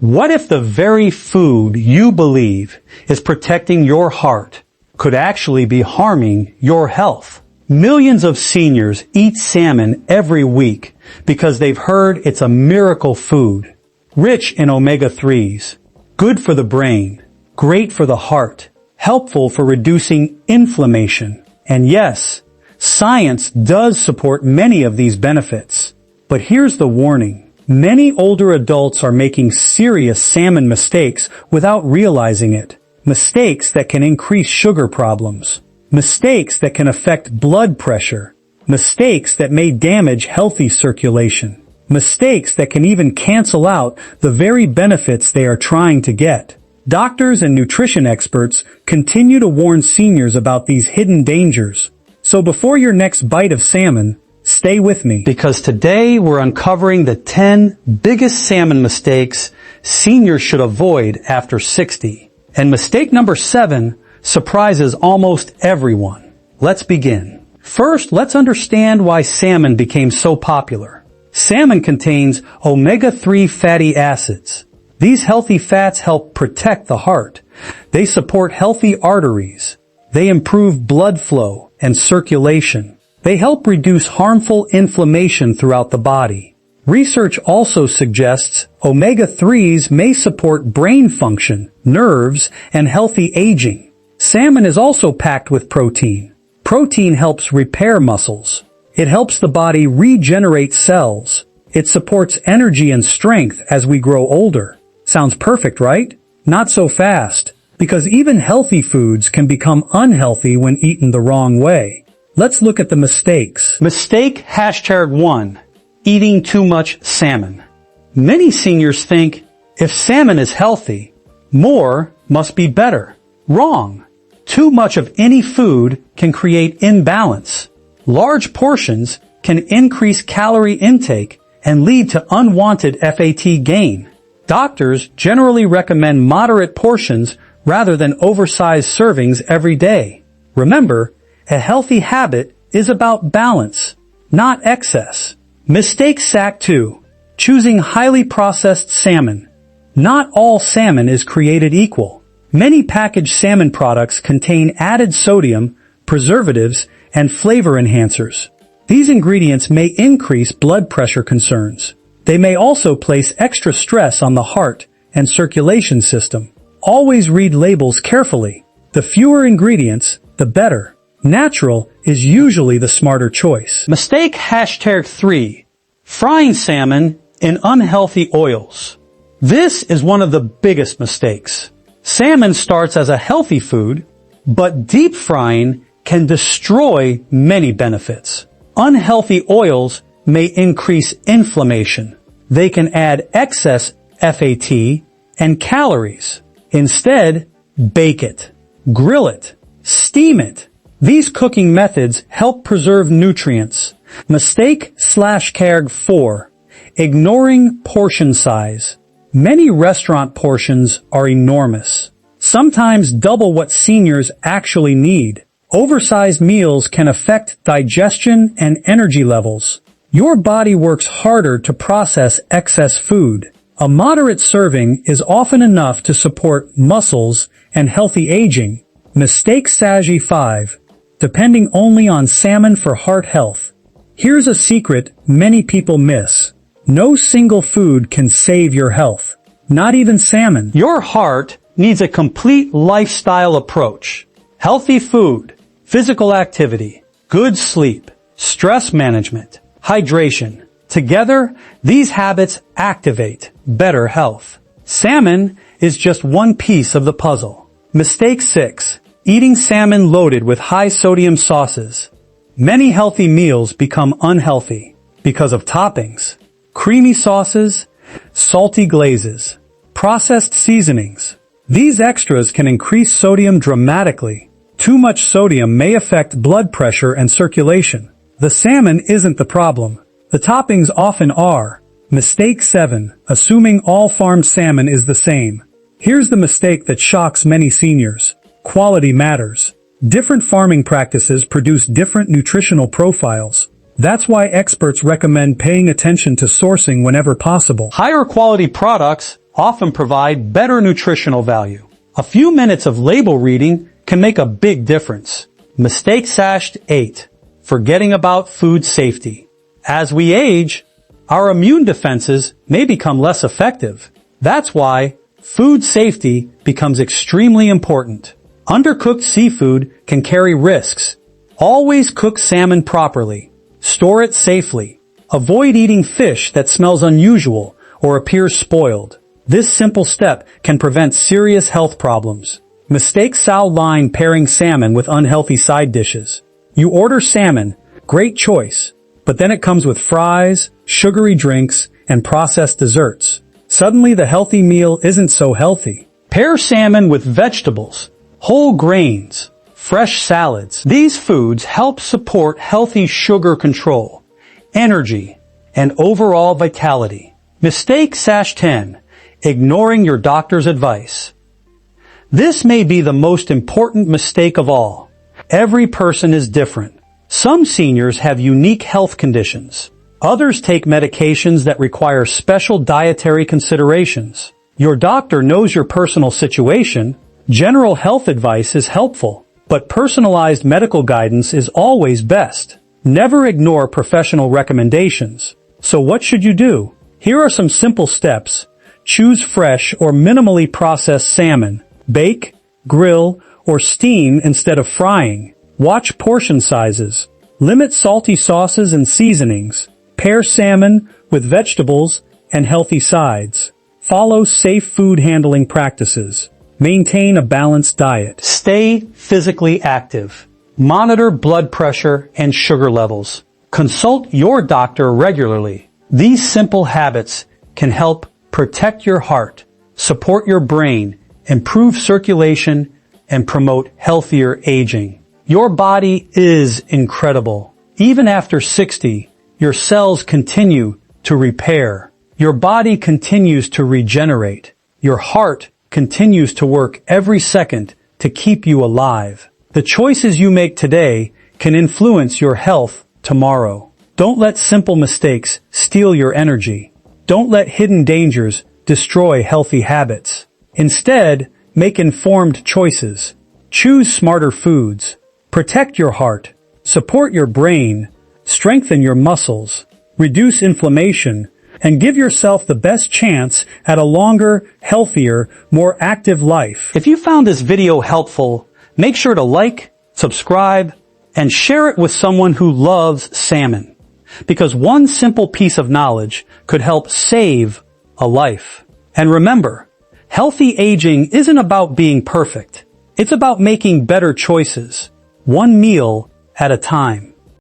What if the very food you believe is protecting your heart could actually be harming your health? Millions of seniors eat salmon every week because they've heard it's a miracle food, rich in omega-3s, good for the brain, great for the heart, helpful for reducing inflammation. And yes, science does support many of these benefits. But here's the warning. Many older adults are making serious salmon mistakes without realizing it. Mistakes that can increase sugar problems. Mistakes that can affect blood pressure. Mistakes that may damage healthy circulation. Mistakes that can even cancel out the very benefits they are trying to get. Doctors and nutrition experts continue to warn seniors about these hidden dangers. So before your next bite of salmon, stay with me, because today we're uncovering the 10 biggest salmon mistakes seniors should avoid after 60. And mistake number 7 surprises almost everyone. Let's begin. First, let's understand why salmon became so popular. Salmon contains omega-3 fatty acids. These healthy fats help protect the heart. They support healthy arteries. They improve blood flow and circulation. They help reduce harmful inflammation throughout the body. Research also suggests omega-3s may support brain function, nerves, and healthy aging. Salmon is also packed with protein. Protein helps repair muscles. It helps the body regenerate cells. It supports energy and strength as we grow older. Sounds perfect, right? Not so fast, because even healthy foods can become unhealthy when eaten the wrong way. Let's look at the mistakes. Mistake #1. Eating too much salmon. Many seniors think if salmon is healthy, more must be better. Wrong. Too much of any food can create imbalance. Large portions can increase calorie intake and lead to unwanted FAT gain. Doctors generally recommend moderate portions rather than oversized servings every day. Remember, a healthy habit is about balance, not excess. Mistake #2. Choosing highly processed salmon. Not all salmon is created equal. Many packaged salmon products contain added sodium, preservatives, and flavor enhancers. These ingredients may increase blood pressure concerns. They may also place extra stress on the heart and circulation system. Always read labels carefully. The fewer ingredients, the better. Natural is usually the smarter choice. Mistake #3. Frying salmon in unhealthy oils. This is one of the biggest mistakes. Salmon starts as a healthy food, but deep frying can destroy many benefits. Unhealthy oils may increase inflammation. They can add excess FAT and calories. Instead, bake it, grill it, steam it. These cooking methods help preserve nutrients. Mistake /4. Ignoring portion size. Many restaurant portions are enormous, sometimes double what seniors actually need. Oversized meals can affect digestion and energy levels. Your body works harder to process excess food. A moderate serving is often enough to support muscles and healthy aging. Mistake #5. Depending only on salmon for heart health. Here's a secret many people miss. No single food can save your health. Not even salmon. Your heart needs a complete lifestyle approach. Healthy food, physical activity, good sleep, stress management, hydration. Together, these habits activate better health. Salmon is just one piece of the puzzle. Mistake 6. Eating salmon loaded with high-sodium sauces. Many healthy meals become unhealthy because of toppings, creamy sauces, salty glazes, processed seasonings. These extras can increase sodium dramatically. Too much sodium may affect blood pressure and circulation. The salmon isn't the problem. The toppings often are. Mistake 7. Assuming all farmed salmon is the same. Here's the mistake that shocks many seniors. Quality matters. Different farming practices produce different nutritional profiles. That's why experts recommend paying attention to sourcing whenever possible. Higher quality products often provide better nutritional value. A few minutes of label reading can make a big difference. Mistake Sash 8. Forgetting about food safety. As we age, our immune defenses may become less effective. That's why food safety becomes extremely important. Undercooked seafood can carry risks. Always cook salmon properly. Store it safely. Avoid eating fish that smells unusual or appears spoiled. This simple step can prevent serious health problems. Mistake Sal line pairing salmon with unhealthy side dishes. You order salmon, great choice, but then it comes with fries, sugary drinks, and processed desserts. Suddenly the healthy meal isn't so healthy. Pair salmon with vegetables, whole grains, fresh salads. These foods help support healthy sugar control, energy, and overall vitality. Mistake Sash 10. Ignoring your doctor's advice. This may be the most important mistake of all. Every person is different. Some seniors have unique health conditions. Others take medications that require special dietary considerations. Your doctor knows your personal situation. General health advice is helpful, but personalized medical guidance is always best. Never ignore professional recommendations. So what should you do? Here are some simple steps. Choose fresh or minimally processed salmon. Bake, grill, or steam instead of frying. Watch portion sizes. Limit salty sauces and seasonings. Pair salmon with vegetables and healthy sides. Follow safe food handling practices. Maintain a balanced diet. Stay physically active. Monitor blood pressure and sugar levels. Consult your doctor regularly. These simple habits can help protect your heart, support your brain, improve circulation, and promote healthier aging. Your body is incredible. Even after 60, your cells continue to repair. Your body continues to regenerate. Your heart continues to work every second to keep you alive. The choices you make today can influence your health tomorrow. Don't let simple mistakes steal your energy. Don't let hidden dangers destroy healthy habits. Instead, make informed choices. Choose smarter foods. Protect your heart. Support your brain. Strengthen your muscles. Reduce inflammation. And give yourself the best chance at a longer, healthier, more active life. If you found this video helpful, make sure to like, subscribe, and share it with someone who loves salmon. Because one simple piece of knowledge could help save a life. And remember, healthy aging isn't about being perfect. It's about making better choices, one meal at a time.